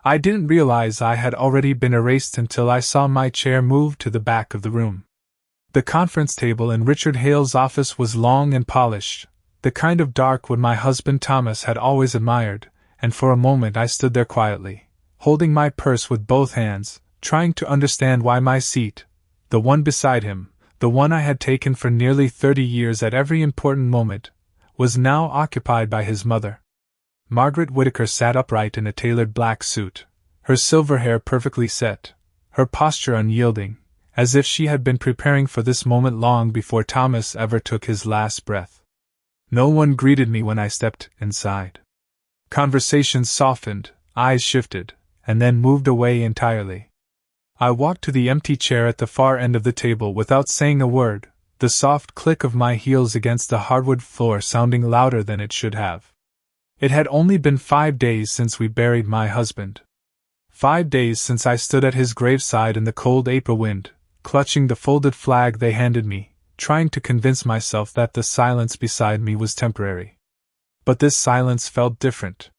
I didn't realize I had already been erased until I saw my chair move to the back of the room. The conference table in Richard Hale's office was long and polished, the kind of dark wood my husband Thomas had always admired, and for a moment I stood there quietly, holding my purse with both hands, trying to understand why my seat, the one beside him, the one I had taken for nearly 30 years at every important moment, was now occupied by his mother. Margaret Whittaker sat upright in a tailored black suit, her silver hair perfectly set, her posture unyielding, as if she had been preparing for this moment long before Thomas ever took his last breath. No one greeted me when I stepped inside. Conversations softened, eyes shifted, and then moved away entirely. I walked to the empty chair at the far end of the table without saying a word, the soft click of my heels against the hardwood floor sounding louder than it should have. It had only been 5 days since we buried my husband. 5 days since I stood at his graveside in the cold April wind, clutching the folded flag they handed me, trying to convince myself that the silence beside me was temporary. But this silence felt different.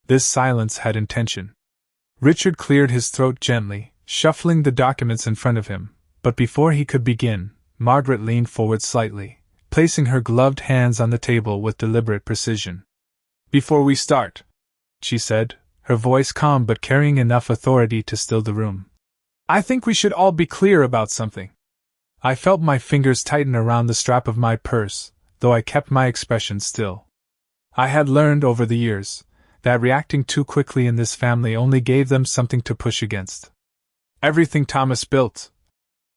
This silence had intention. Richard cleared his throat gently, shuffling the documents in front of him, but before he could begin, Margaret leaned forward slightly, placing her gloved hands on the table with deliberate precision. "Before we start," she said, her voice calm but carrying enough authority to still the room, "I think we should all be clear about something." I felt my fingers tighten around the strap of my purse, though I kept my expression still. I had learned over the years that reacting too quickly in this family only gave them something to push against. "Everything Thomas built,"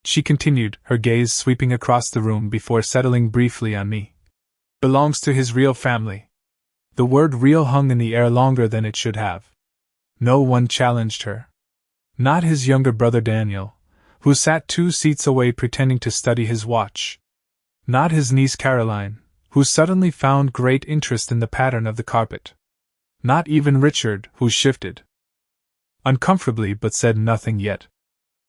she continued, her gaze sweeping across the room before settling briefly on me, "belongs to his real family." The word real hung in the air longer than it should have. No one challenged her. Not his younger brother Daniel, who sat 2 seats away pretending to study his watch. Not his niece Caroline, who suddenly found great interest in the pattern of the carpet. Not even Richard, who shifted uncomfortably but said nothing yet.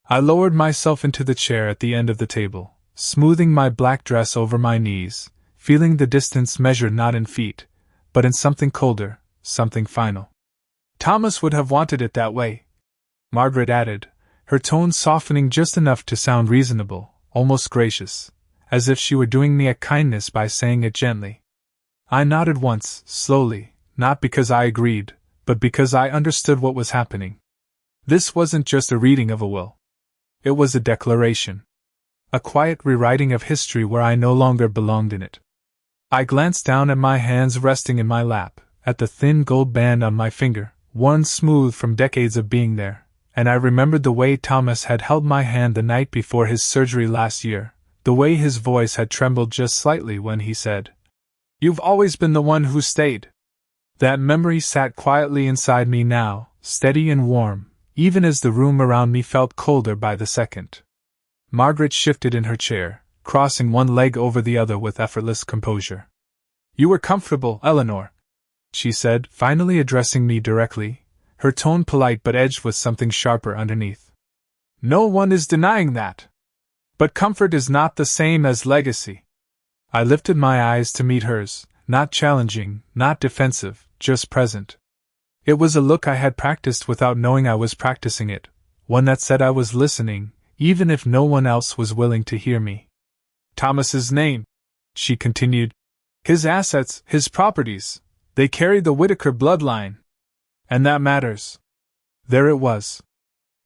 I lowered myself into the chair at the end of the table, smoothing my black dress over my knees, feeling the distance measured not in feet, but in something colder, something final. "Thomas would have wanted it that way," Margaret added, her tone softening just enough to sound reasonable, almost gracious, as if she were doing me a kindness by saying it gently. I nodded once, slowly, not because I agreed, but because I understood what was happening. This wasn't just a reading of a will. It was a declaration. A quiet rewriting of history where I no longer belonged in it. I glanced down at my hands resting in my lap, at the thin gold band on my finger, worn smooth from decades of being there, and I remembered the way Thomas had held my hand the night before his surgery last year, the way his voice had trembled just slightly when he said, "You've always been the one who stayed." That memory sat quietly inside me now, steady and warm, even as the room around me felt colder by the second. Margaret shifted in her chair, crossing one leg over the other with effortless composure. "You were comfortable, Eleanor," she said, finally addressing me directly, her tone polite but edged with something sharper underneath. "No one is denying that. But comfort is not the same as legacy." I lifted my eyes to meet hers, not challenging, not defensive, just present. It was a look I had practiced without knowing I was practicing it, one that said I was listening, even if no one else was willing to hear me. "Thomas's name," she continued, "his assets, his properties, they carry the Whittaker bloodline. And that matters." There it was.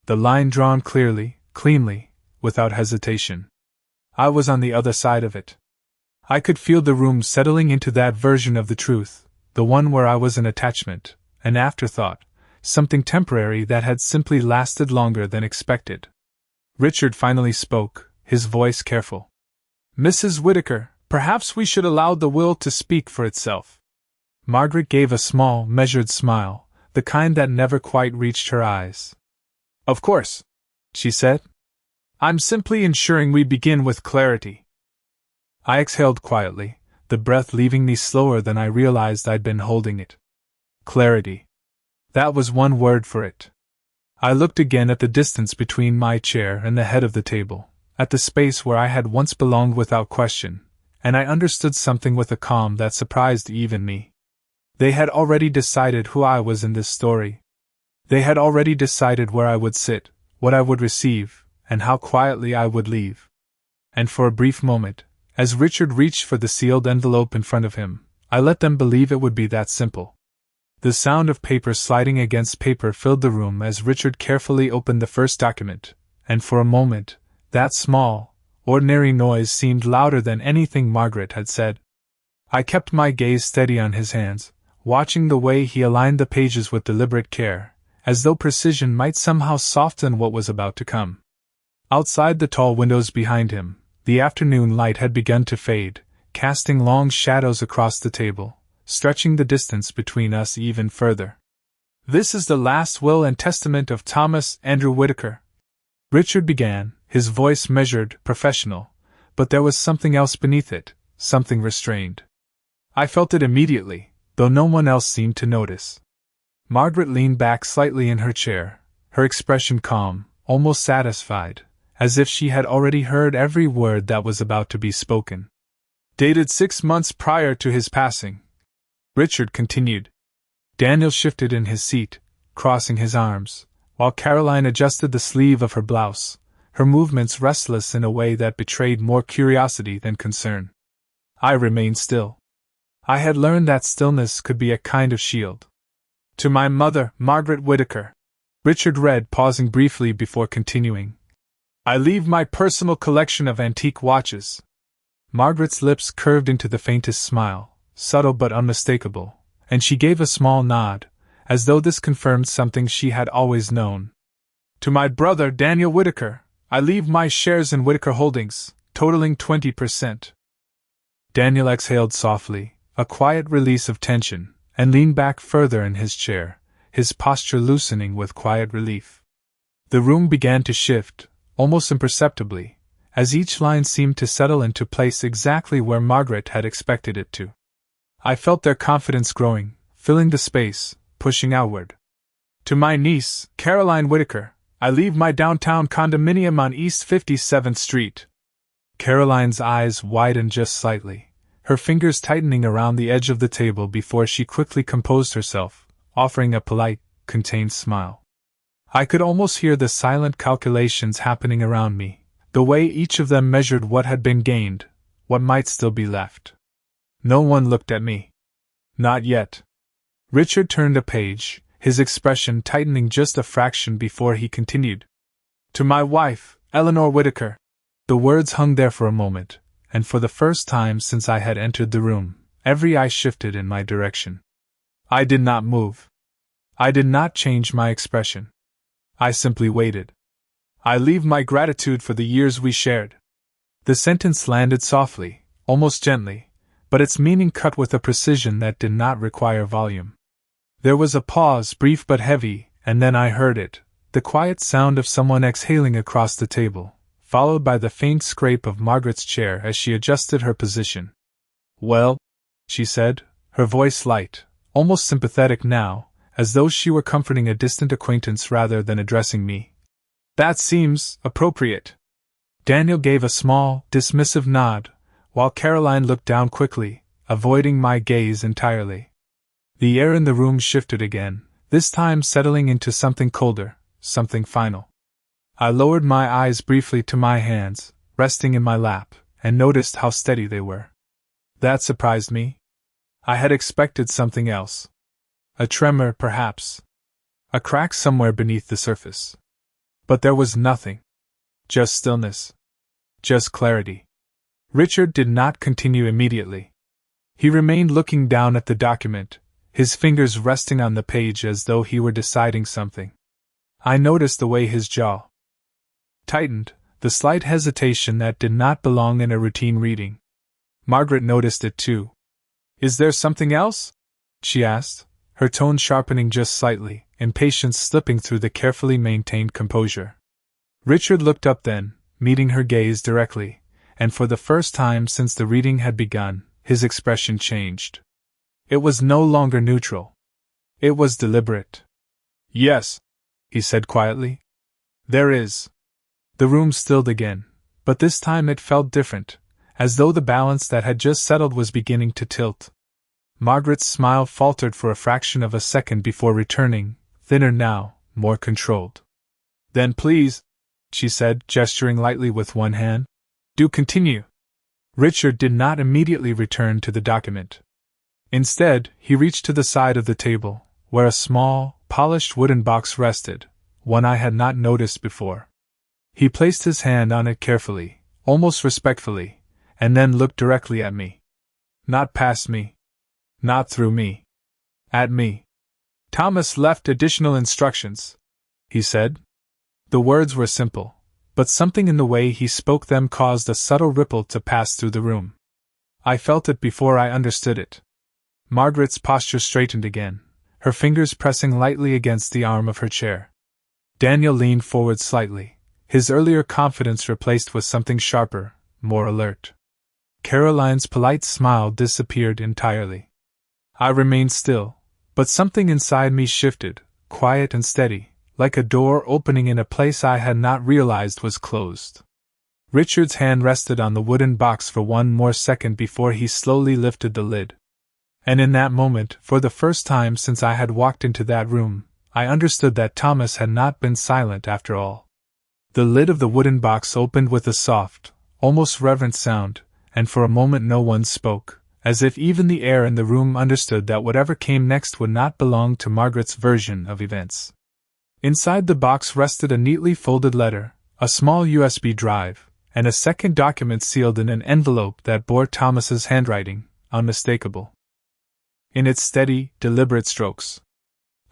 The line drawn clearly, cleanly, without hesitation. I was on the other side of it. I could feel the room settling into that version of the truth, the one where I was an attachment, an afterthought, something temporary that had simply lasted longer than expected. Richard finally spoke, his voice careful. "Mrs. Whittaker, perhaps we should allow the will to speak for itself." Margaret gave a small, measured smile, the kind that never quite reached her eyes. "Of course," she said. "I'm simply ensuring we begin with clarity." I exhaled quietly, the breath leaving me slower than I realized I'd been holding it. Clarity. That was one word for it. I looked again at the distance between my chair and the head of the table, at the space where I had once belonged without question, and I understood something with a calm that surprised even me. They had already decided who I was in this story. They had already decided where I would sit, what I would receive, and how quietly I would leave. And for a brief moment, as Richard reached for the sealed envelope in front of him, I let them believe it would be that simple. The sound of paper sliding against paper filled the room as Richard carefully opened the first document, and for a moment, that small, ordinary noise seemed louder than anything Margaret had said. I kept my gaze steady on his hands, watching the way he aligned the pages with deliberate care, as though precision might somehow soften what was about to come. Outside the tall windows behind him, the afternoon light had begun to fade, casting long shadows across the table, stretching the distance between us even further. "This is the last will and testament of Thomas Andrew Whitaker," Richard began, his voice measured, professional, but there was something else beneath it, something restrained. I felt it immediately, though no one else seemed to notice. Margaret leaned back slightly in her chair, her expression calm, almost satisfied, as if she had already heard every word that was about to be spoken. "Dated 6 months prior to his passing," Richard continued. Daniel shifted in his seat, crossing his arms, while Caroline adjusted the sleeve of her blouse, her movements restless in a way that betrayed more curiosity than concern. I remained still. I had learned that stillness could be a kind of shield. "To my mother, Margaret Whitaker," Richard read, pausing briefly before continuing. "I leave my personal collection of antique watches." Margaret's lips curved into the faintest smile, subtle but unmistakable, and she gave a small nod, as though this confirmed something she had always known. "To my brother, Daniel Whitaker, I leave my shares in Whitaker Holdings, totaling 20%. Daniel exhaled softly, a quiet release of tension, and leaned back further in his chair, his posture loosening with quiet relief. The room began to shift, almost imperceptibly, as each line seemed to settle into place exactly where Margaret had expected it to. I felt their confidence growing, filling the space, pushing outward. "To my niece, Caroline Whitaker, I leave my downtown condominium on East 57th Street. Caroline's eyes widened just slightly, her fingers tightening around the edge of the table before she quickly composed herself, offering a polite, contained smile. I could almost hear the silent calculations happening around me, the way each of them measured what had been gained, what might still be left. No one looked at me. Not yet. Richard turned a page, his expression tightening just a fraction before he continued. "To my wife, Eleanor Whitaker." The words hung there for a moment, and for the first time since I had entered the room, every eye shifted in my direction. I did not move. I did not change my expression. I simply waited. "I leave my gratitude for the years we shared." The sentence landed softly, almost gently, but its meaning cut with a precision that did not require volume. There was a pause, brief but heavy, and then I heard it, the quiet sound of someone exhaling across the table, followed by the faint scrape of Margaret's chair as she adjusted her position. "Well," she said, her voice light, almost sympathetic now, as though she were comforting a distant acquaintance rather than addressing me. "That seems appropriate." Daniel gave a small, dismissive nod, while Caroline looked down quickly, avoiding my gaze entirely. The air in the room shifted again, this time settling into something colder, something final. I lowered my eyes briefly to my hands, resting in my lap, and noticed how steady they were. That surprised me. I had expected something else. A tremor, perhaps. A crack somewhere beneath the surface. But there was nothing. Just stillness. Just clarity. Richard did not continue immediately. He remained looking down at the document, his fingers resting on the page as though he were deciding something. I noticed the way his jaw tightened, the slight hesitation that did not belong in a routine reading. Margaret noticed it too. "Is there something else?" she asked, her tone sharpening just slightly, impatience slipping through the carefully maintained composure. Richard looked up then, meeting her gaze directly, and for the first time since the reading had begun, his expression changed. It was no longer neutral. It was deliberate. "Yes," he said quietly. "There is." The room stilled again, but this time it felt different, as though the balance that had just settled was beginning to tilt. Margaret's smile faltered for a fraction of a second before returning, thinner now, more controlled. Then please, she said, gesturing lightly with one hand, do continue. Richard did not immediately return to the document. Instead, he reached to the side of the table, where a small, polished wooden box rested, one I had not noticed before. He placed his hand on it carefully, almost respectfully, and then looked directly at me. Not past me. Not through me. At me. Thomas left additional instructions, he said. The words were simple, but something in the way he spoke them caused a subtle ripple to pass through the room. I felt it before I understood it. Margaret's posture straightened again, her fingers pressing lightly against the arm of her chair. Daniel leaned forward slightly, his earlier confidence replaced with something sharper, more alert. Caroline's polite smile disappeared entirely. I remained still, but something inside me shifted, quiet and steady, like a door opening in a place I had not realized was closed. Richard's hand rested on the wooden box for one more second before he slowly lifted the lid. And in that moment, for the first time since I had walked into that room, I understood that Thomas had not been silent after all. The lid of the wooden box opened with a soft, almost reverent sound, and for a moment no one spoke, as if even the air in the room understood that whatever came next would not belong to Margaret's version of events. Inside the box rested a neatly folded letter, a small USB drive, and a second document sealed in an envelope that bore Thomas's handwriting, unmistakable in its steady, deliberate strokes.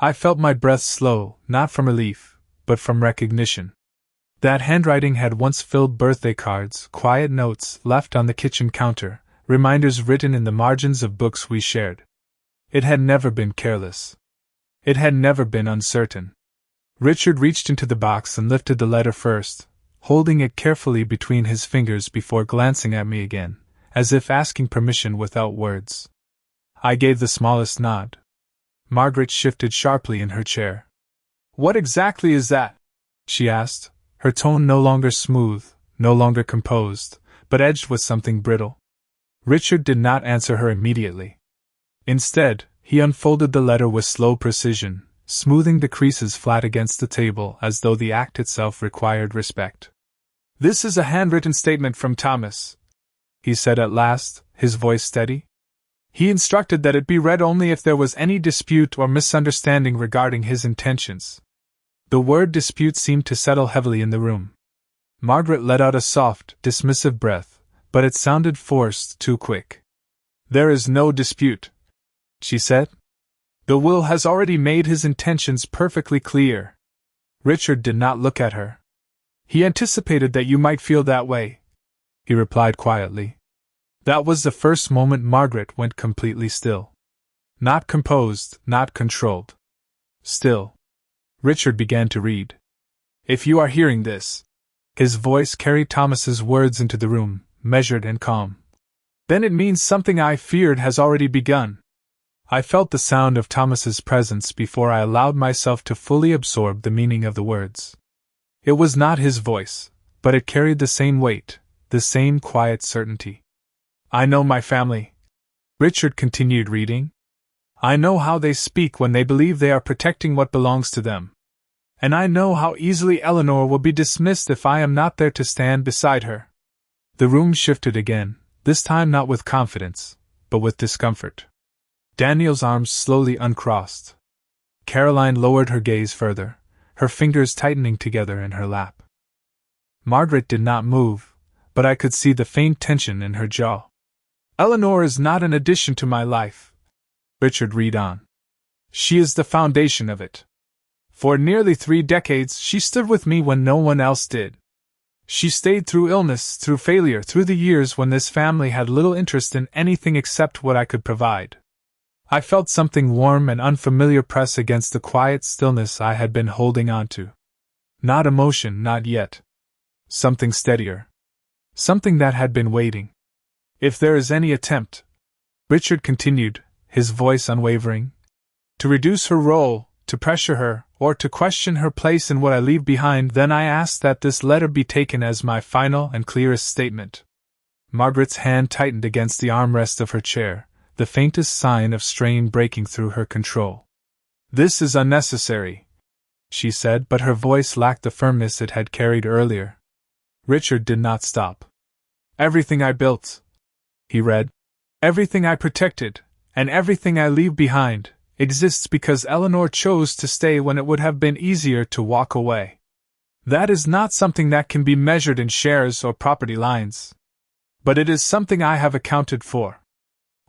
I felt my breath slow, not from relief, but from recognition. That handwriting had once filled birthday cards, quiet notes left on the kitchen counter, reminders written in the margins of books we shared. It had never been careless. It had never been uncertain. Richard reached into the box and lifted the letter first, holding it carefully between his fingers before glancing at me again, as if asking permission without words. I gave the smallest nod. Margaret shifted sharply in her chair. "What exactly is that?" she asked, her tone no longer smooth, no longer composed, but edged with something brittle. Richard did not answer her immediately. Instead, he unfolded the letter with slow precision, smoothing the creases flat against the table as though the act itself required respect. "This is a handwritten statement from Thomas," he said at last, his voice steady. "He instructed that it be read only if there was any dispute or misunderstanding regarding his intentions." The word dispute seemed to settle heavily in the room. Margaret let out a soft, dismissive breath, but it sounded forced, too quick. "There is no dispute," she said. "The will has already made his intentions perfectly clear." Richard did not look at her. "He anticipated that you might feel that way," he replied quietly. That was the first moment Margaret went completely still. Not composed, not controlled. Still. Richard began to read. "If you are hearing this," his voice carried Thomas's words into the room, measured and calm, "then it means something I feared has already begun." I felt the sound of Thomas's presence before I allowed myself to fully absorb the meaning of the words. It was not his voice, but it carried the same weight, the same quiet certainty. "I know my family," Richard continued reading. "I know how they speak when they believe they are protecting what belongs to them. And I know how easily Eleanor will be dismissed if I am not there to stand beside her." The room shifted again, this time not with confidence, but with discomfort. Daniel's arms slowly uncrossed. Caroline lowered her gaze further, her fingers tightening together in her lap. Margaret did not move, but I could see the faint tension in her jaw. "Eleanor is not an addition to my life," Richard read on. "She is the foundation of it. For nearly 3 decades she stood with me when no one else did. She stayed through illness, through failure, through the years when this family had little interest in anything except what I could provide. I felt something warm and unfamiliar press against the quiet stillness I had been holding on to. Not emotion, not yet. Something steadier. Something that had been waiting. If there is any attempt," Richard continued, his voice unwavering, "to reduce her role, to pressure her, or to question her place in what I leave behind, then I ask that this letter be taken as my final and clearest statement." Margaret's hand tightened against the armrest of her chair, the faintest sign of strain breaking through her control. "This is unnecessary," she said, but her voice lacked the firmness it had carried earlier. Richard did not stop. Everything I built, he read, everything I protected, and everything I leave behind, exists because Eleanor chose to stay when it would have been easier to walk away. That is not something that can be measured in shares or property lines. But it is something I have accounted for.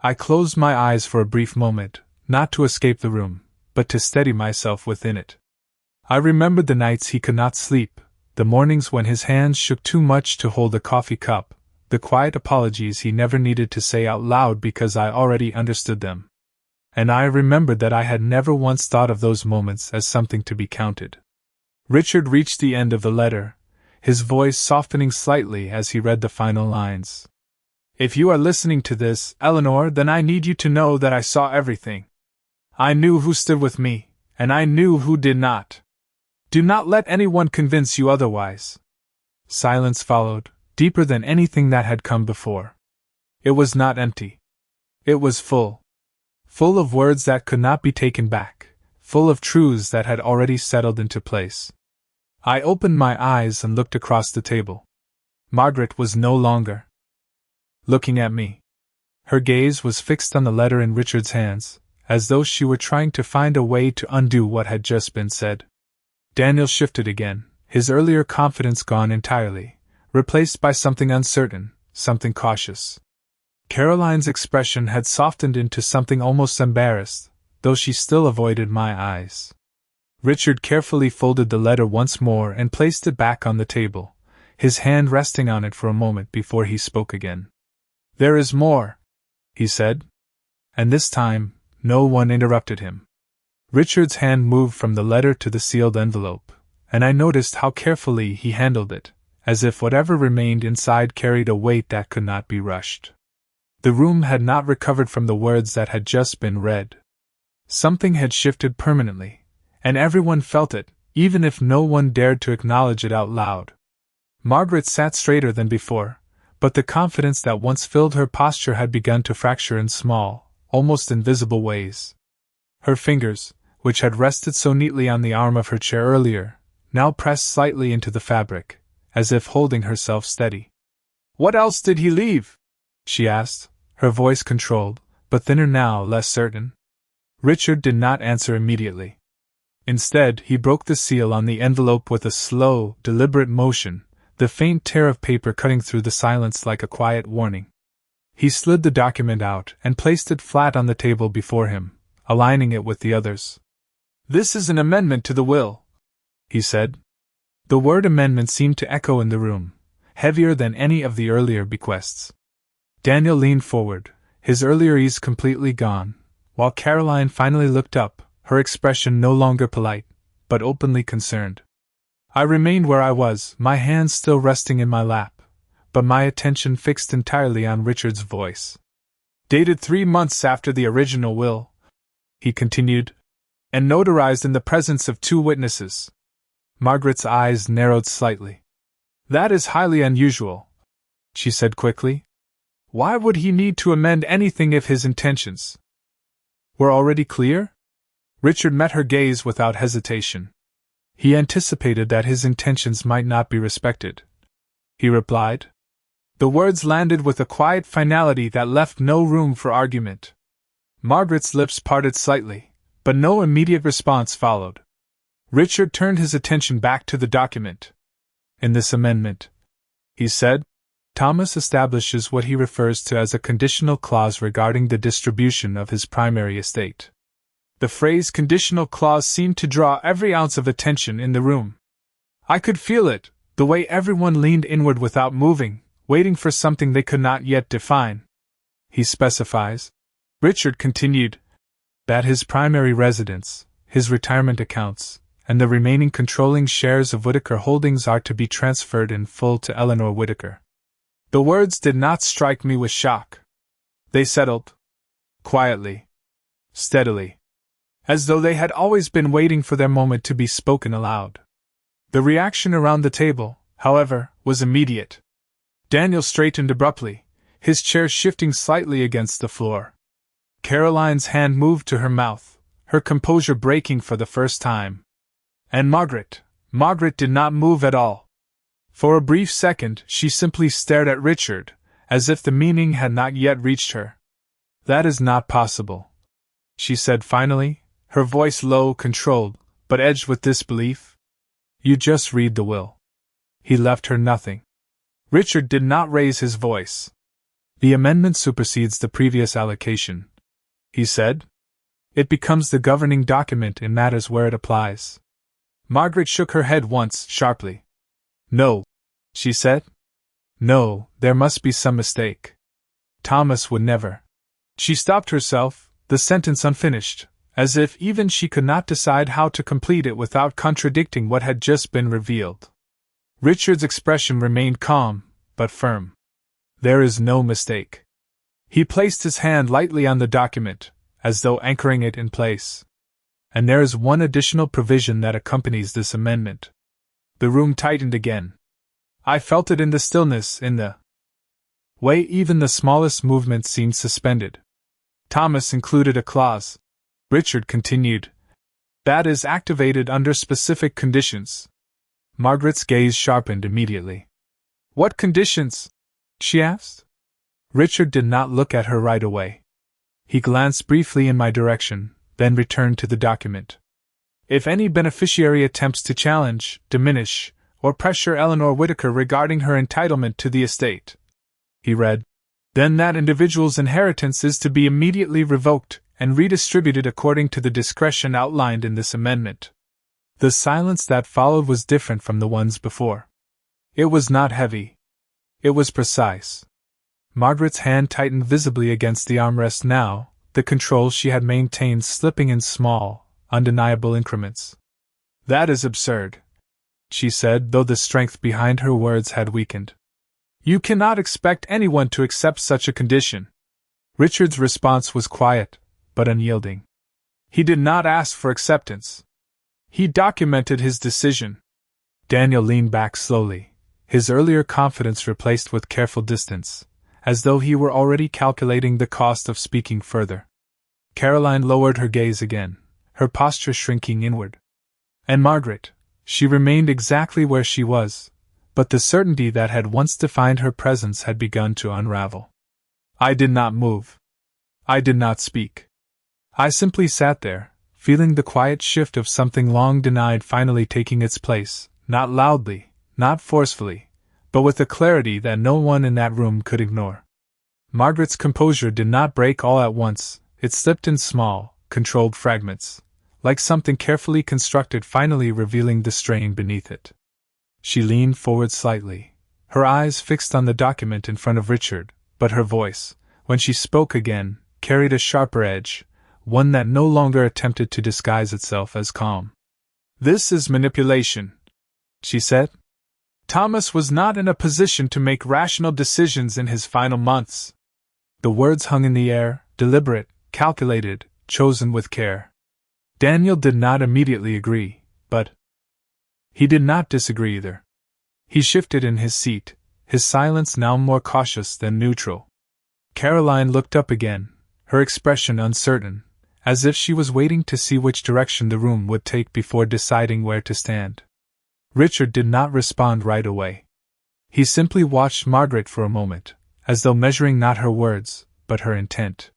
I closed my eyes for a brief moment, not to escape the room, but to steady myself within it. I remembered the nights he could not sleep, the mornings when his hands shook too much to hold a coffee cup, the quiet apologies he never needed to say out loud because I already understood them. And I remembered that I had never once thought of those moments as something to be counted. Richard reached the end of the letter, his voice softening slightly as he read the final lines. If you are listening to this, Eleanor, then I need you to know that I saw everything. I knew who stood with me, and I knew who did not. Do not let anyone convince you otherwise. Silence followed, deeper than anything that had come before. It was not empty. It was full. Full of words that could not be taken back, full of truths that had already settled into place. I opened my eyes and looked across the table. Margaret was no longer looking at me. Her gaze was fixed on the letter in Richard's hands, as though she were trying to find a way to undo what had just been said. Daniel shifted again, his earlier confidence gone entirely, replaced by something uncertain, something cautious. Caroline's expression had softened into something almost embarrassed, though she still avoided my eyes. Richard carefully folded the letter once more and placed it back on the table, his hand resting on it for a moment before he spoke again. There is more, he said. And this time, no one interrupted him. Richard's hand moved from the letter to the sealed envelope, and I noticed how carefully he handled it, as if whatever remained inside carried a weight that could not be rushed. The room had not recovered from the words that had just been read. Something had shifted permanently, and everyone felt it, even if no one dared to acknowledge it out loud. Margaret sat straighter than before, but the confidence that once filled her posture had begun to fracture in small, almost invisible ways. Her fingers, which had rested so neatly on the arm of her chair earlier, now pressed slightly into the fabric, as if holding herself steady. "What else did he leave?" she asked, her voice controlled, but thinner now, less certain. Richard did not answer immediately. Instead, he broke the seal on the envelope with a slow, deliberate motion, the faint tear of paper cutting through the silence like a quiet warning. He slid the document out and placed it flat on the table before him, aligning it with the others. "This is an amendment to the will," he said. The word amendment seemed to echo in the room, heavier than any of the earlier bequests. Daniel leaned forward, his earlier ease completely gone, while Caroline finally looked up, her expression no longer polite, but openly concerned. I remained where I was, my hands still resting in my lap, but my attention fixed entirely on Richard's voice. "Dated 3 months after the original will," he continued, "and notarized in the presence of 2 witnesses." Margaret's eyes narrowed slightly. "That is highly unusual," she said quickly. "Why would he need to amend anything if his intentions were already clear?" Richard met her gaze without hesitation. He anticipated that his intentions might not be respected. He replied. The words landed with a quiet finality that left no room for argument. Margaret's lips parted slightly, but no immediate response followed. Richard turned his attention back to the document. "In this amendment," he said, "Thomas establishes what he refers to as a conditional clause regarding the distribution of his primary estate." The phrase conditional clause seemed to draw every ounce of attention in the room. I could feel it, the way everyone leaned inward without moving, waiting for something they could not yet define. "He specifies," Richard continued, "that his primary residence, his retirement accounts, and the remaining controlling shares of Whittaker Holdings are to be transferred in full to Eleanor Whittaker." The words did not strike me with shock. They settled. Quietly. Steadily. As though they had always been waiting for their moment to be spoken aloud. The reaction around the table, however, was immediate. Daniel straightened abruptly, his chair shifting slightly against the floor. Caroline's hand moved to her mouth, her composure breaking for the first time. And Margaret did not move at all. For a brief second, she simply stared at Richard, as if the meaning had not yet reached her. "That is not possible," she said finally, her voice low, controlled, but edged with disbelief. "You just read the will. He left her nothing." Richard did not raise his voice. "The amendment supersedes the previous allocation," he said. "It becomes the governing document in matters where it applies." Margaret shook her head once, sharply. "No," she said. "No, there must be some mistake. Thomas would never." She stopped herself, the sentence unfinished, as if even she could not decide how to complete it without contradicting what had just been revealed. Richard's expression remained calm, but firm. "There is no mistake." He placed his hand lightly on the document, as though anchoring it in place. "And there is one additional provision that accompanies this amendment." The room tightened again. I felt it in the stillness, in the way even the smallest movement seemed suspended. Thomas included a clause, Richard continued, "that is activated under specific conditions." Margaret's gaze sharpened immediately. "What conditions?" she asked. Richard did not look at her right away. He glanced briefly in my direction, then returned to the document. "If any beneficiary attempts to challenge, diminish, or pressure Eleanor Whittaker regarding her entitlement to the estate," he read, "then that individual's inheritance is to be immediately revoked and redistributed according to the discretion outlined in this amendment." The silence that followed was different from the ones before. It was not heavy. It was precise. Margaret's hand tightened visibly against the armrest now, the control she had maintained slipping in small, undeniable increments. "That is absurd," she said, though the strength behind her words had weakened. "You cannot expect anyone to accept such a condition." Richard's response was quiet, but unyielding. He did not ask for acceptance. He documented his decision. Daniel leaned back slowly, his earlier confidence replaced with careful distance, as though he were already calculating the cost of speaking further. Caroline lowered her gaze again, her posture shrinking inward. And Margaret, she remained exactly where she was, but the certainty that had once defined her presence had begun to unravel. I did not move. I did not speak. I simply sat there, feeling the quiet shift of something long denied finally taking its place, not loudly, not forcefully, but with a clarity that no one in that room could ignore. Margaret's composure did not break all at once, it slipped in small, controlled fragments, like something carefully constructed finally revealing the strain beneath it. She leaned forward slightly, her eyes fixed on the document in front of Richard, but her voice, when she spoke again, carried a sharper edge, one that no longer attempted to disguise itself as calm. "This is manipulation," she said. "Thomas was not in a position to make rational decisions in his final months." The words hung in the air, deliberate, calculated, chosen with care. Daniel did not immediately agree, but he did not disagree either. He shifted in his seat, his silence now more cautious than neutral. Caroline looked up again, her expression uncertain, as if she was waiting to see which direction the room would take before deciding where to stand. Richard did not respond right away. He simply watched Margaret for a moment, as though measuring not her words, but her intent.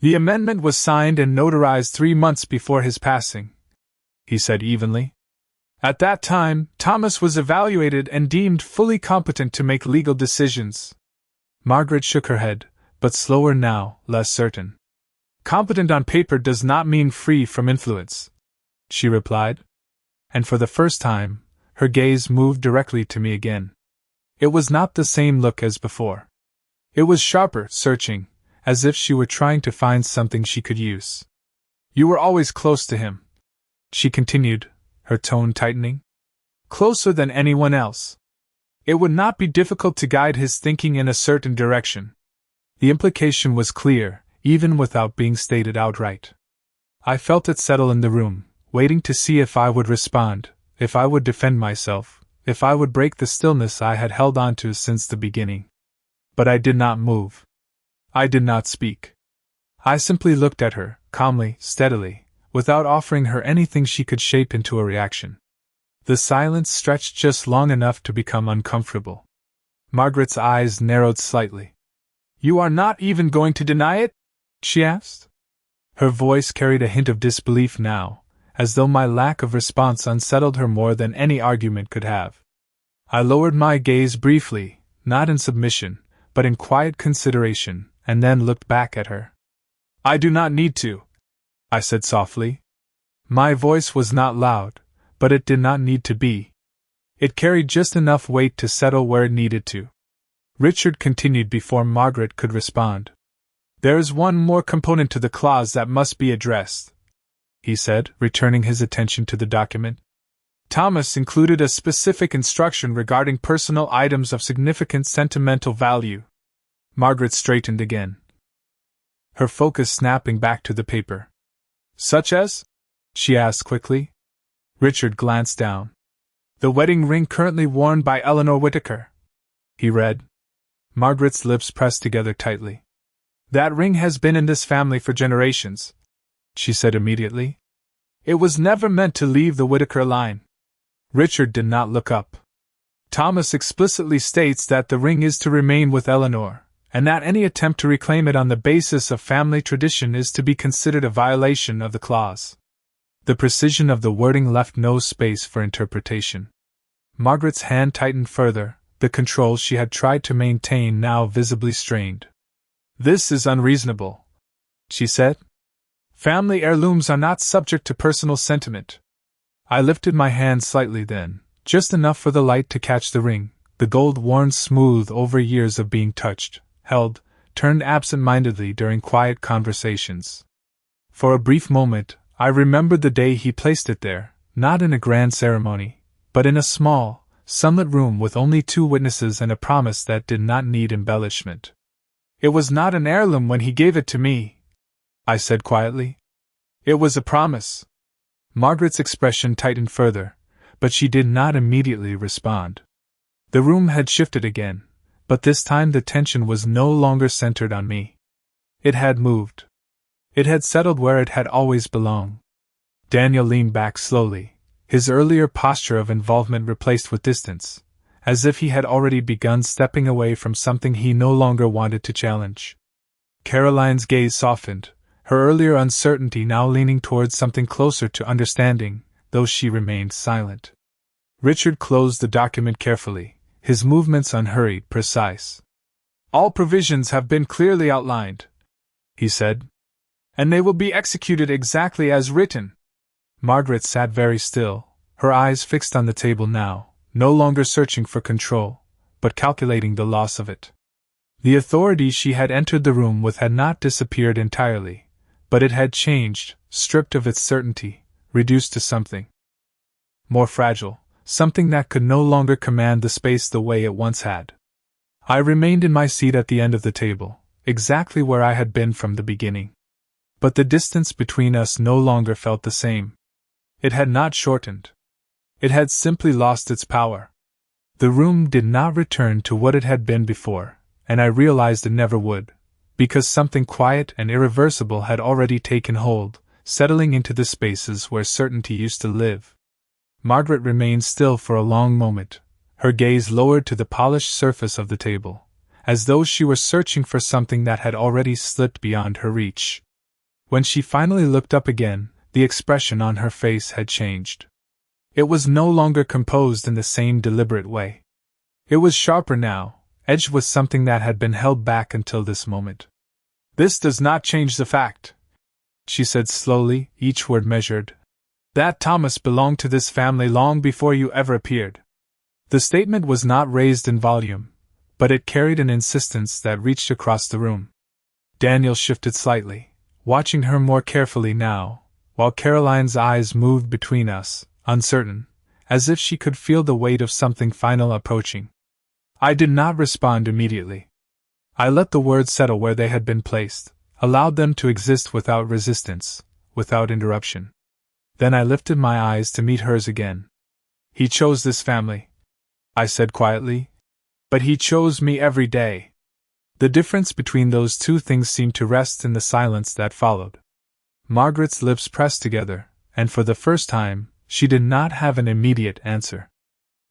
"The amendment was signed and notarized 3 months before his passing," he said evenly. "At that time, Thomas was evaluated and deemed fully competent to make legal decisions." Margaret shook her head, but slower now, less certain. "Competent on paper does not mean free from influence," she replied. And for the first time, her gaze moved directly to me again. It was not the same look as before. It was sharper, searching, as if she were trying to find something she could use. "You were always close to him," she continued, her tone tightening. "Closer than anyone else. It would not be difficult to guide his thinking in a certain direction." The implication was clear, even without being stated outright. I felt it settle in the room, waiting to see if I would respond, if I would defend myself, if I would break the stillness I had held on to since the beginning. But I did not move. I did not speak. I simply looked at her, calmly, steadily, without offering her anything she could shape into a reaction. The silence stretched just long enough to become uncomfortable. Margaret's eyes narrowed slightly. "You are not even going to deny it?" she asked. Her voice carried a hint of disbelief now, as though my lack of response unsettled her more than any argument could have. I lowered my gaze briefly, not in submission, but in quiet consideration, and then looked back at her. "I do not need to," I said softly. My voice was not loud, but it did not need to be. It carried just enough weight to settle where it needed to. Richard continued before Margaret could respond. "There is one more component to the clause that must be addressed," he said, returning his attention to the document. "Thomas included a specific instruction regarding personal items of significant sentimental value." Margaret straightened again, her focus snapping back to the paper. "Such as?" she asked quickly. Richard glanced down. "The wedding ring currently worn by Eleanor Whittaker," he read. Margaret's lips pressed together tightly. "That ring has been in this family for generations," she said immediately. "It was never meant to leave the Whittaker line." Richard did not look up. "Thomas explicitly states that the ring is to remain with Eleanor, and that any attempt to reclaim it on the basis of family tradition is to be considered a violation of the clause." The precision of the wording left no space for interpretation. Margaret's hand tightened further, the control she had tried to maintain now visibly strained. "This is unreasonable," she said. "Family heirlooms are not subject to personal sentiment." I lifted my hand slightly then, just enough for the light to catch the ring, the gold worn smooth over years of being touched, held, turned absent-mindedly during quiet conversations. For a brief moment, I remembered the day he placed it there, not in a grand ceremony, but in a small, sunlit room with only 2 witnesses and a promise that did not need embellishment. "It was not an heirloom when he gave it to me," I said quietly. "It was a promise." Margaret's expression tightened further, but she did not immediately respond. The room had shifted again, but this time the tension was no longer centered on me. It had moved. It had settled where it had always belonged. Daniel leaned back slowly, his earlier posture of involvement replaced with distance, as if he had already begun stepping away from something he no longer wanted to challenge. Caroline's gaze softened, her earlier uncertainty now leaning towards something closer to understanding, though she remained silent. Richard closed the document carefully, his movements unhurried, precise. "All provisions have been clearly outlined," he said, "and they will be executed exactly as written." Margaret sat very still, her eyes fixed on the table now, no longer searching for control, but calculating the loss of it. The authority she had entered the room with had not disappeared entirely, but it had changed, stripped of its certainty, reduced to something more fragile, something that could no longer command the space the way it once had. I remained in my seat at the end of the table, exactly where I had been from the beginning. But the distance between us no longer felt the same. It had not shortened. It had simply lost its power. The room did not return to what it had been before, and I realized it never would, because something quiet and irreversible had already taken hold, settling into the spaces where certainty used to live. Margaret remained still for a long moment, her gaze lowered to the polished surface of the table, as though she were searching for something that had already slipped beyond her reach. When she finally looked up again, the expression on her face had changed. It was no longer composed in the same deliberate way. It was sharper now, edged with something that had been held back until this moment. "This does not change the fact," she said slowly, each word measured, "that Thomas belonged to this family long before you ever appeared." The statement was not raised in volume, but it carried an insistence that reached across the room. Daniel shifted slightly, watching her more carefully now, while Caroline's eyes moved between us, uncertain, as if she could feel the weight of something final approaching. I did not respond immediately. I let the words settle where they had been placed, allowed them to exist without resistance, without interruption. Then I lifted my eyes to meet hers again. "He chose this family," I said quietly, "but he chose me every day." The difference between those two things seemed to rest in the silence that followed. Margaret's lips pressed together, and for the first time, She did not have an immediate answer.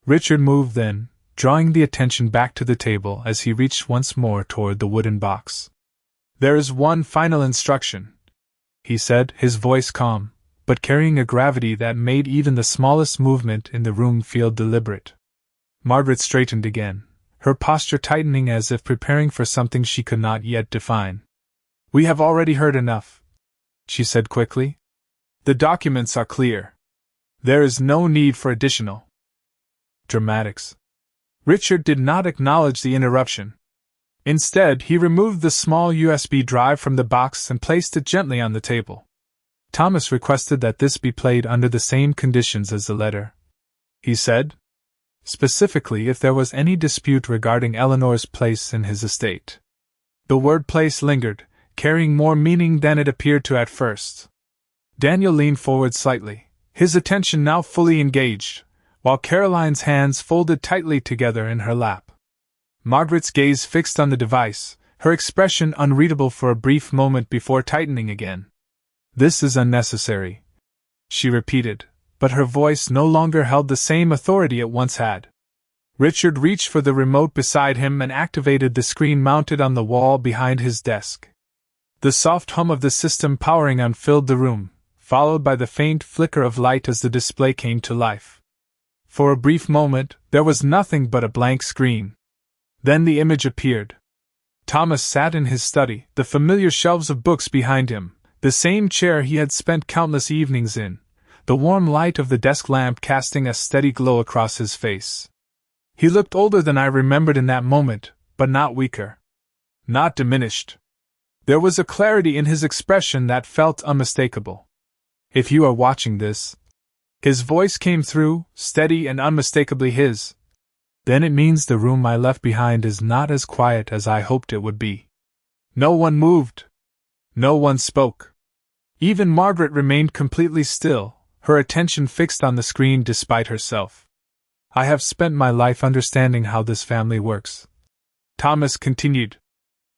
Richard moved then, drawing the attention back to the table as he reached once more toward the wooden box. "There is one final instruction," he said, his voice calm, but carrying a gravity that made even the smallest movement in the room feel deliberate. Margaret straightened again, her posture tightening as if preparing for something she could not yet define. "We have already heard enough," she said quickly. "The documents are clear. There is no need for additional dramatics." Richard did not acknowledge the interruption. Instead, he removed the small USB drive from the box and placed it gently on the table. "Thomas requested that this be played under the same conditions as the letter," he said. "Specifically, if there was any dispute regarding Eleanor's place in his estate." The word place lingered, carrying more meaning than it appeared to at first. Daniel leaned forward slightly, his attention now fully engaged, while Caroline's hands folded tightly together in her lap. Margaret's gaze fixed on the device, her expression unreadable for a brief moment before tightening again. "This is unnecessary," she repeated, but her voice no longer held the same authority it once had. Richard reached for the remote beside him and activated the screen mounted on the wall behind his desk. The soft hum of the system powering on filled the room, followed by the faint flicker of light as the display came to life. For a brief moment, there was nothing but a blank screen. Then the image appeared. Thomas sat in his study, the familiar shelves of books behind him, the same chair he had spent countless evenings in, the warm light of the desk lamp casting a steady glow across his face. He looked older than I remembered in that moment, but not weaker. Not diminished. There was a clarity in his expression that felt unmistakable. "If you are watching this," his voice came through, steady and unmistakably his, "then it means the room I left behind is not as quiet as I hoped it would be." No one moved. No one spoke. Even Margaret remained completely still, her attention fixed on the screen despite herself. "I have spent my life understanding how this family works," Thomas continued.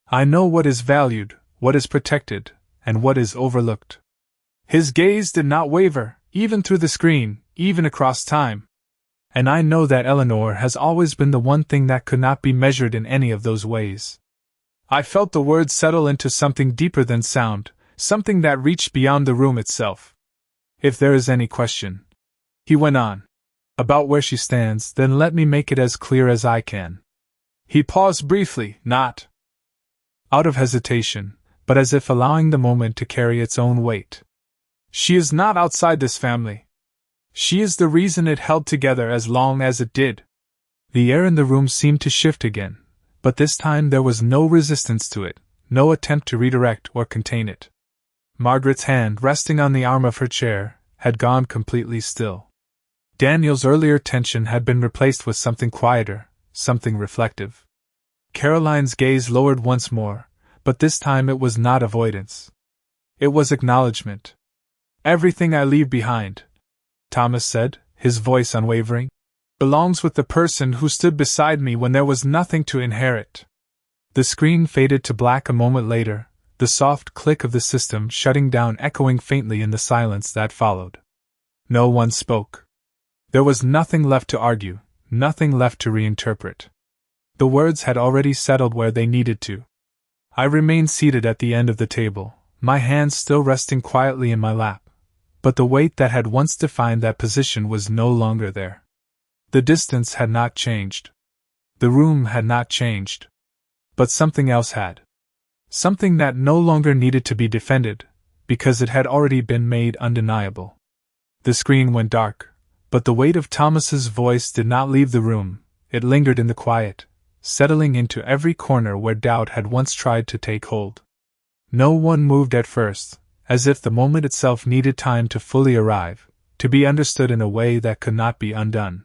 "I know what is valued, what is protected, and what is overlooked." His gaze did not waver, even through the screen, even across time. "And I know that Eleanor has always been the one thing that could not be measured in any of those ways." I felt the words settle into something deeper than sound, something that reached beyond the room itself. "If there is any question," he went on, "about where she stands, then let me make it as clear as I can." He paused briefly, not out of hesitation, but as if allowing the moment to carry its own weight. "She is not outside this family. She is the reason it held together as long as it did." The air in the room seemed to shift again, but this time there was no resistance to it, no attempt to redirect or contain it. Margaret's hand, resting on the arm of her chair, had gone completely still. Daniel's earlier tension had been replaced with something quieter, something reflective. Caroline's gaze lowered once more, but this time it was not avoidance. It was acknowledgement. "Everything I leave behind," Thomas said, his voice unwavering, "belongs with the person who stood beside me when there was nothing to inherit." The screen faded to black a moment later, the soft click of the system shutting down echoing faintly in the silence that followed. No one spoke. There was nothing left to argue, nothing left to reinterpret. The words had already settled where they needed to. I remained seated at the end of the table, my hands still resting quietly in my lap, but the weight that had once defined that position was no longer there. The distance had not changed. The room had not changed. But something else had. Something that no longer needed to be defended, because it had already been made undeniable. The screen went dark, but the weight of Thomas's voice did not leave the room. It lingered in the quiet, settling into every corner where doubt had once tried to take hold. No one moved at first, as if the moment itself needed time to fully arrive, to be understood in a way that could not be undone.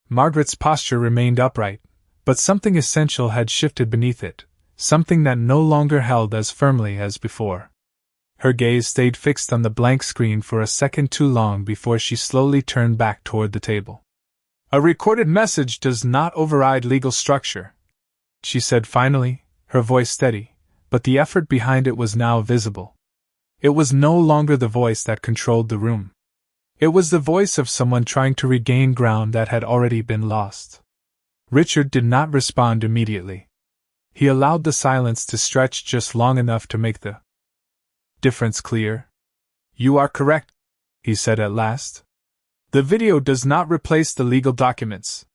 Margaret's posture remained upright, but something essential had shifted beneath it, something that no longer held as firmly as before. Her gaze stayed fixed on the blank screen for a second too long before she slowly turned back toward the table. "A recorded message does not override legal structure," she said finally, her voice steady, but the effort behind it was now visible. It was no longer the voice that controlled the room. It was the voice of someone trying to regain ground that had already been lost. Richard did not respond immediately. He allowed the silence to stretch just long enough to make the difference clear. "You are correct," he said at last. "The video does not replace the legal documents."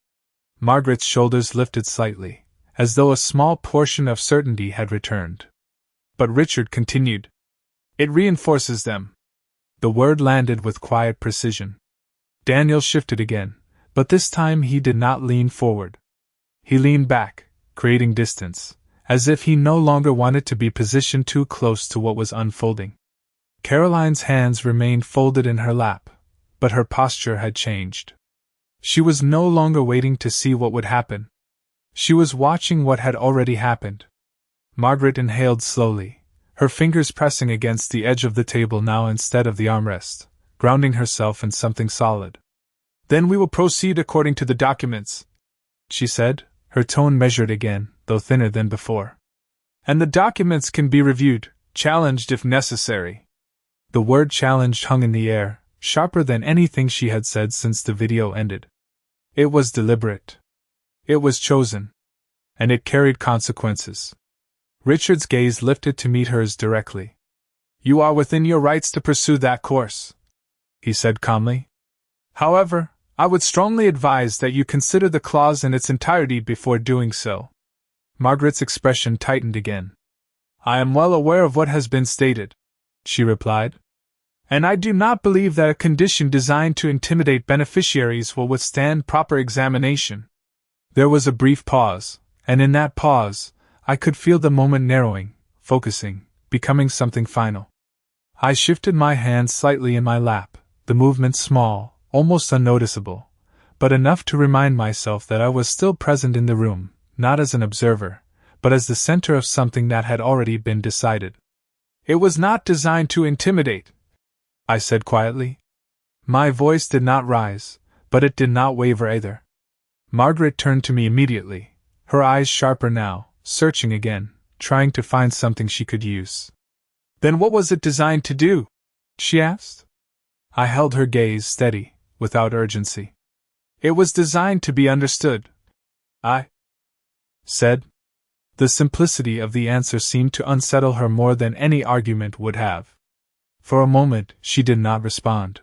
Margaret's shoulders lifted slightly, as though a small portion of certainty had returned. But Richard continued. "It reinforces them." The word landed with quiet precision. Daniel shifted again, but this time he did not lean forward. He leaned back, creating distance, as if he no longer wanted to be positioned too close to what was unfolding. Caroline's hands remained folded in her lap, but her posture had changed. She was no longer waiting to see what would happen. She was watching what had already happened. Margaret inhaled slowly, her fingers pressing against the edge of the table now instead of the armrest, grounding herself in something solid. "Then we will proceed according to the documents," she said, her tone measured again, though thinner than before. "And the documents can be reviewed, challenged if necessary." The word challenged hung in the air, sharper than anything she had said since the video ended. It was deliberate. It was chosen. And it carried consequences. Richard's gaze lifted to meet hers directly. "You are within your rights to pursue that course," he said calmly. "However, I would strongly advise that you consider the clause in its entirety before doing so." Margaret's expression tightened again. "I am well aware of what has been stated," she replied. "And I do not believe that a condition designed to intimidate beneficiaries will withstand proper examination." There was a brief pause, and in that pause, I could feel the moment narrowing, focusing, becoming something final. I shifted my hand slightly in my lap, the movement small, almost unnoticeable, but enough to remind myself that I was still present in the room, not as an observer, but as the center of something that had already been decided. "It was not designed to intimidate," I said quietly. My voice did not rise, but it did not waver either. Margaret turned to me immediately, her eyes sharper now, searching again, trying to find something she could use. "Then what was it designed to do?" she asked. I held her gaze steady, without urgency. "It was designed to be understood," I said. The simplicity of the answer seemed to unsettle her more than any argument would have. For a moment, she did not respond.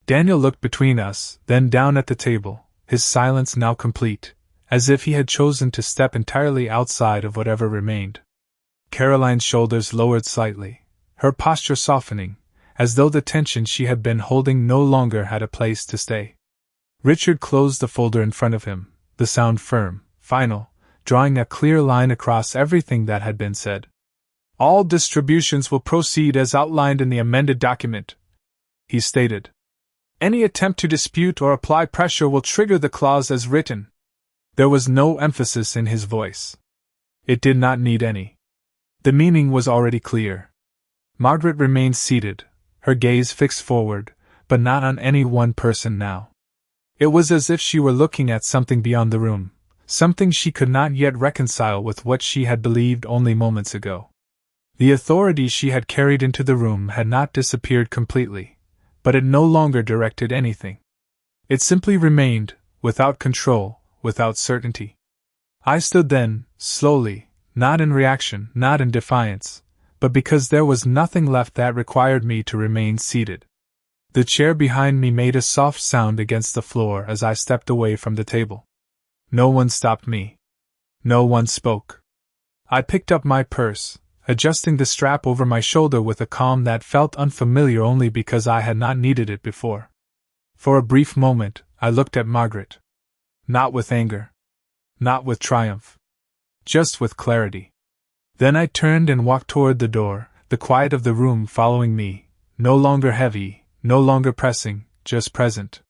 Daniel looked between us, then down at the table, his silence now complete, as if he had chosen to step entirely outside of whatever remained. Caroline's shoulders lowered slightly, her posture softening, as though the tension she had been holding no longer had a place to stay. Richard closed the folder in front of him, the sound firm, final, drawing a clear line across everything that had been said. "All distributions will proceed as outlined in the amended document," he stated. "Any attempt to dispute or apply pressure will trigger the clause as written." There was no emphasis in his voice. It did not need any. The meaning was already clear. Margaret remained seated, her gaze fixed forward, but not on any one person now. It was as if she were looking at something beyond the room, something she could not yet reconcile with what she had believed only moments ago. The authority she had carried into the room had not disappeared completely, but it no longer directed anything. It simply remained, without control, without certainty. I stood then, slowly, not in reaction, not in defiance, but because there was nothing left that required me to remain seated. The chair behind me made a soft sound against the floor as I stepped away from the table. No one stopped me. No one spoke. I picked up my purse, adjusting the strap over my shoulder with a calm that felt unfamiliar only because I had not needed it before. For a brief moment, I looked at Margaret. Not with anger. Not with triumph. Just with clarity. Then I turned and walked toward the door, the quiet of the room following me, no longer heavy, no longer pressing, just present.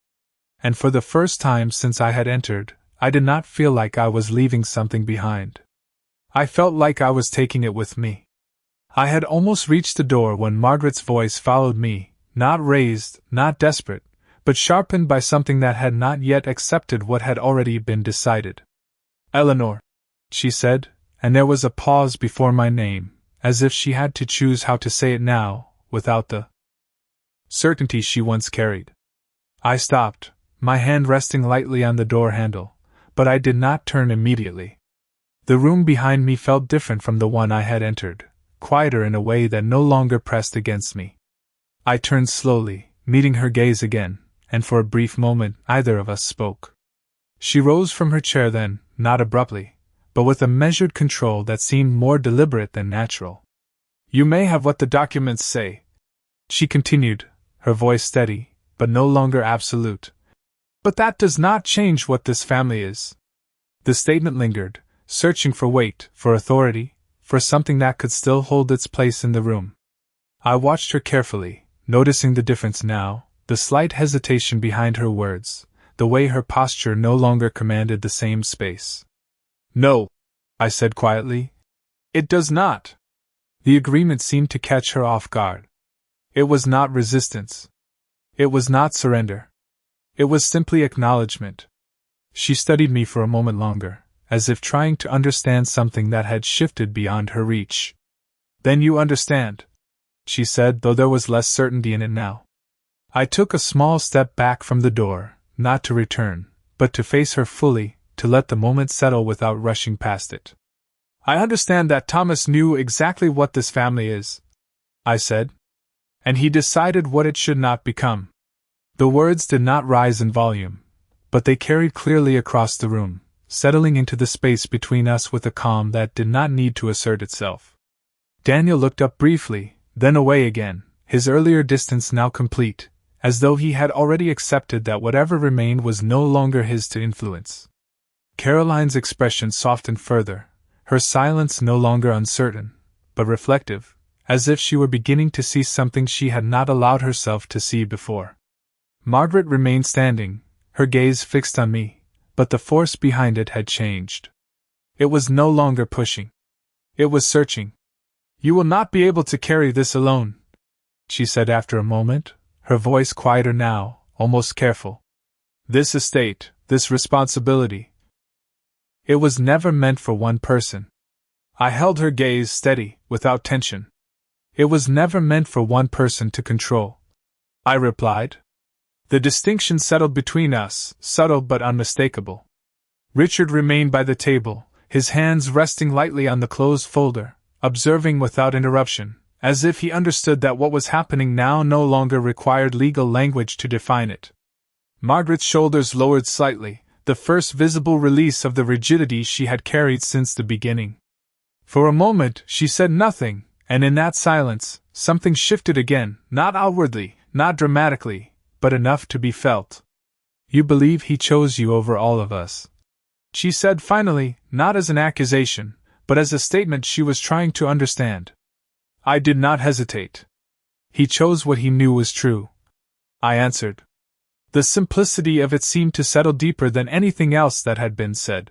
And for the first time since I had entered, I did not feel like I was leaving something behind. I felt like I was taking it with me. I had almost reached the door when Margaret's voice followed me, not raised, not desperate, but sharpened by something that had not yet accepted what had already been decided. "Eleanor," she said, and there was a pause before my name, as if she had to choose how to say it now, without the certainty she once carried. I stopped, my hand resting lightly on the door handle, but I did not turn immediately. The room behind me felt different from the one I had entered, quieter in a way that no longer pressed against me. I turned slowly, meeting her gaze again, and for a brief moment neither of us spoke. She rose from her chair then, not abruptly, but with a measured control that seemed more deliberate than natural. "You may have what the documents say," she continued, her voice steady, but no longer absolute. "But that does not change what this family is." The statement lingered, searching for weight, for authority, for something that could still hold its place in the room. I watched her carefully, noticing the difference now, the slight hesitation behind her words, the way her posture no longer commanded the same space. "No," I said quietly. "It does not." The agreement seemed to catch her off guard. It was not resistance. It was not surrender. It was simply acknowledgement. She studied me for a moment longer, as if trying to understand something that had shifted beyond her reach. "Then you understand," she said, though there was less certainty in it now. I took a small step back from the door, not to return, but to face her fully, to let the moment settle without rushing past it. "I understand that Thomas knew exactly what this family is," I said. "And he decided what it should not become." The words did not rise in volume, but they carried clearly across the room, settling into the space between us with a calm that did not need to assert itself. Daniel looked up briefly, then away again, his earlier distance now complete, as though he had already accepted that whatever remained was no longer his to influence. Caroline's expression softened further, her silence no longer uncertain, but reflective, as if she were beginning to see something she had not allowed herself to see before. Margaret remained standing, her gaze fixed on me, but the force behind it had changed. It was no longer pushing. It was searching. "You will not be able to carry this alone," she said after a moment, her voice quieter now, almost careful. "This estate, this responsibility. It was never meant for one person." I held her gaze steady, without tension. "It was never meant for one person to control," I replied. The distinction settled between us, subtle but unmistakable. Richard remained by the table, his hands resting lightly on the closed folder, observing without interruption, as if he understood that what was happening now no longer required legal language to define it. Margaret's shoulders lowered slightly, the first visible release of the rigidity she had carried since the beginning. For a moment she said nothing, and in that silence, something shifted again, not outwardly, not dramatically, but enough to be felt. "You believe he chose you over all of us," she said finally, not as an accusation, but as a statement she was trying to understand. I did not hesitate. "He chose what he knew was true," I answered. The simplicity of it seemed to settle deeper than anything else that had been said.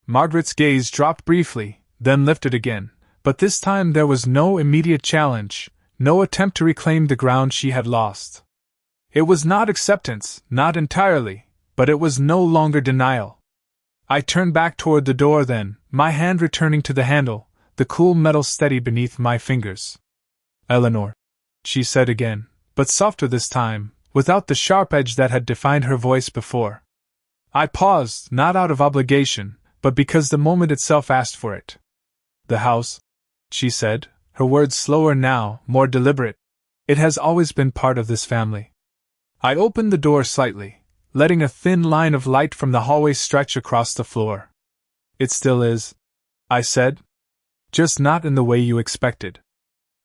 Margaret's gaze dropped briefly, then lifted again, but this time there was no immediate challenge, no attempt to reclaim the ground she had lost. It was not acceptance, not entirely, but it was no longer denial. I turned back toward the door then, my hand returning to the handle, the cool metal steady beneath my fingers. "Eleanor," she said again, but softer this time, without the sharp edge that had defined her voice before. I paused, not out of obligation, but because the moment itself asked for it. "The house," she said, her words slower now, more deliberate. "It has always been part of this family." I opened the door slightly, letting a thin line of light from the hallway stretch across the floor. "It still is," I said. "Just not in the way you expected."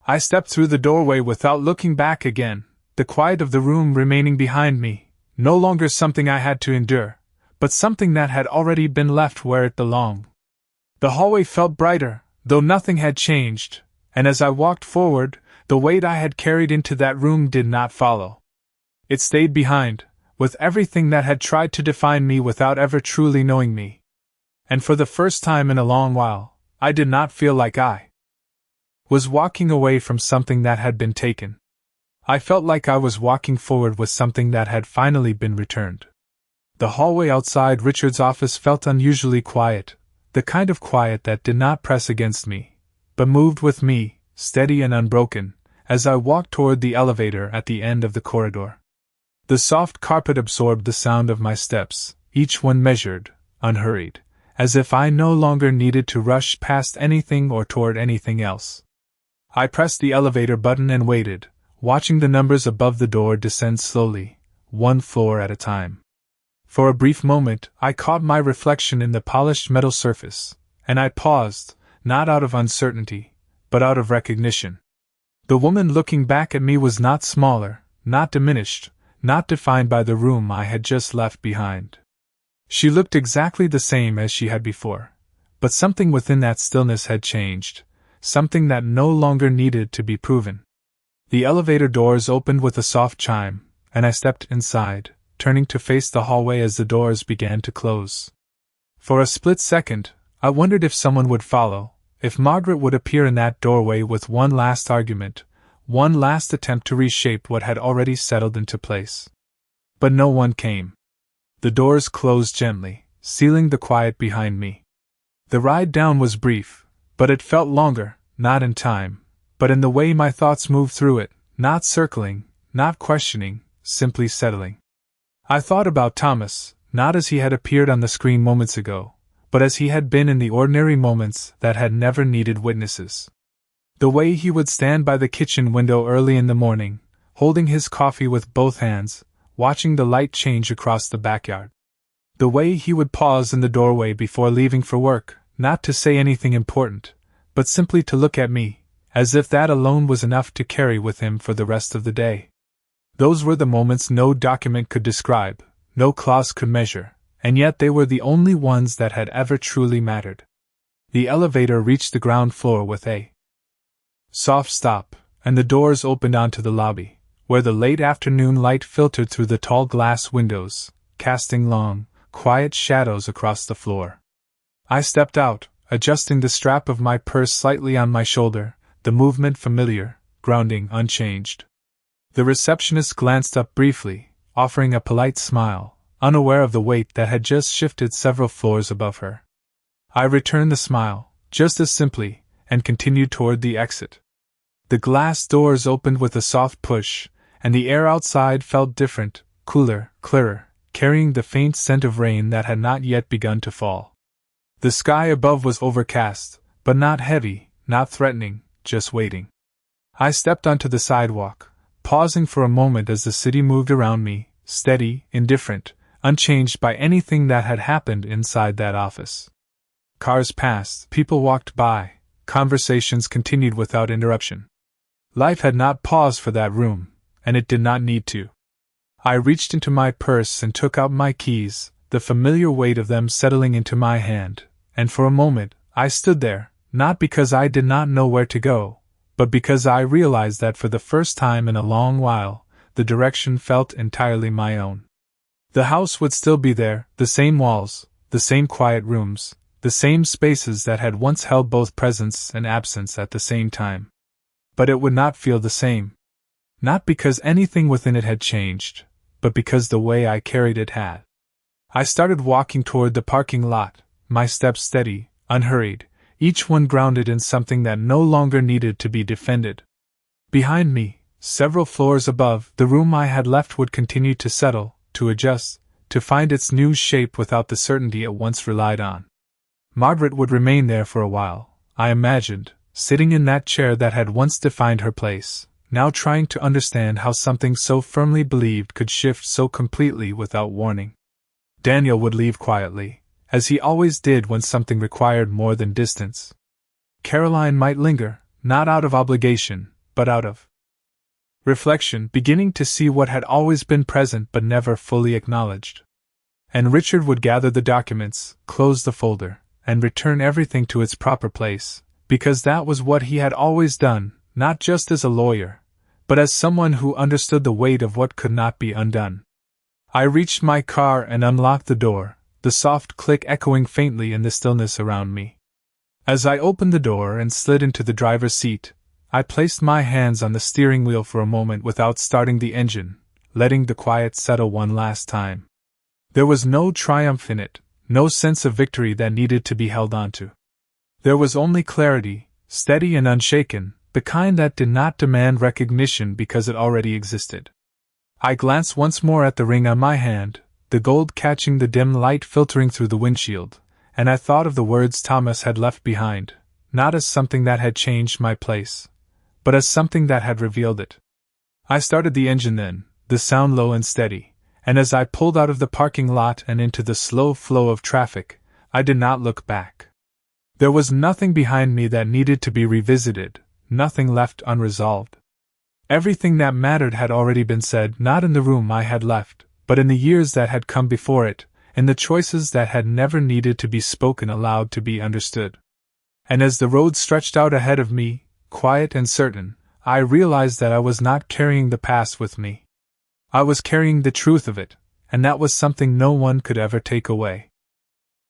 I stepped through the doorway without looking back again, the quiet of the room remaining behind me, no longer something I had to endure, but something that had already been left where it belonged. The hallway felt brighter, though nothing had changed, and as I walked forward, the weight I had carried into that room did not follow. It stayed behind, with everything that had tried to define me without ever truly knowing me. And for the first time in a long while, I did not feel like I was walking away from something that had been taken. I felt like I was walking forward with something that had finally been returned. The hallway outside Richard's office felt unusually quiet, the kind of quiet that did not press against me, but moved with me, steady and unbroken, as I walked toward the elevator at the end of the corridor. The soft carpet absorbed the sound of my steps, each one measured, unhurried, as if I no longer needed to rush past anything or toward anything else. I pressed the elevator button and waited, watching the numbers above the door descend slowly, one floor at a time. For a brief moment, I caught my reflection in the polished metal surface, and I paused, not out of uncertainty, but out of recognition. The woman looking back at me was not smaller, not diminished, not defined by the room I had just left behind. She looked exactly the same as she had before, but something within that stillness had changed, something that no longer needed to be proven. The elevator doors opened with a soft chime, and I stepped inside, turning to face the hallway as the doors began to close. For a split second, I wondered if someone would follow, if Margaret would appear in that doorway with one last argument, one last attempt to reshape what had already settled into place. But no one came. The doors closed gently, sealing the quiet behind me. The ride down was brief, but it felt longer, not in time, but in the way my thoughts moved through it, not circling, not questioning, simply settling. I thought about Thomas, not as he had appeared on the screen moments ago, but as he had been in the ordinary moments that had never needed witnesses. The way he would stand by the kitchen window early in the morning, holding his coffee with both hands, watching the light change across the backyard. The way he would pause in the doorway before leaving for work, not to say anything important, but simply to look at me, as if that alone was enough to carry with him for the rest of the day. Those were the moments no document could describe, no clause could measure, and yet they were the only ones that had ever truly mattered. The elevator reached the ground floor with a soft stop, and the doors opened onto the lobby, where the late afternoon light filtered through the tall glass windows, casting long, quiet shadows across the floor. I stepped out, adjusting the strap of my purse slightly on my shoulder, the movement familiar, grounding unchanged. The receptionist glanced up briefly, offering a polite smile, unaware of the weight that had just shifted several floors above her. I returned the smile, just as simply, and continued toward the exit. The glass doors opened with a soft push, and the air outside felt different, cooler, clearer, carrying the faint scent of rain that had not yet begun to fall. The sky above was overcast, but not heavy, not threatening, just waiting. I stepped onto the sidewalk, pausing for a moment as the city moved around me, steady, indifferent, unchanged by anything that had happened inside that office. Cars passed, people walked by, conversations continued without interruption. Life had not paused for that room, and it did not need to. I reached into my purse and took out my keys, the familiar weight of them settling into my hand, and for a moment, I stood there, not because I did not know where to go, but because I realized that for the first time in a long while, the direction felt entirely my own. The house would still be there, the same walls, the same quiet rooms, the same spaces that had once held both presence and absence at the same time. But it would not feel the same. Not because anything within it had changed, but because the way I carried it had. I started walking toward the parking lot, my steps steady, unhurried, each one grounded in something that no longer needed to be defended. Behind me, several floors above, the room I had left would continue to settle, to adjust, to find its new shape without the certainty it once relied on. Margaret would remain there for a while, I imagined, sitting in that chair that had once defined her place, now trying to understand how something so firmly believed could shift so completely without warning. Daniel would leave quietly, as he always did when something required more than distance. Caroline might linger, not out of obligation, but out of reflection, beginning to see what had always been present but never fully acknowledged. And Richard would gather the documents, close the folder, and return everything to its proper place, because that was what he had always done, not just as a lawyer, but as someone who understood the weight of what could not be undone. I reached my car and unlocked the door, the soft click echoing faintly in the stillness around me. As I opened the door and slid into the driver's seat, I placed my hands on the steering wheel for a moment without starting the engine, letting the quiet settle one last time. There was no triumph in it, no sense of victory that needed to be held onto. There was only clarity, steady and unshaken, the kind that did not demand recognition because it already existed. I glanced once more at the ring on my hand, the gold catching the dim light filtering through the windshield, and I thought of the words Thomas had left behind, not as something that had changed my place, but as something that had revealed it. I started the engine then, the sound low and steady, and as I pulled out of the parking lot and into the slow flow of traffic, I did not look back. There was nothing behind me that needed to be revisited, nothing left unresolved. Everything that mattered had already been said, not in the room I had left, but in the years that had come before it, in the choices that had never needed to be spoken aloud to be understood. And as the road stretched out ahead of me, quiet and certain, I realized that I was not carrying the past with me. I was carrying the truth of it, and that was something no one could ever take away.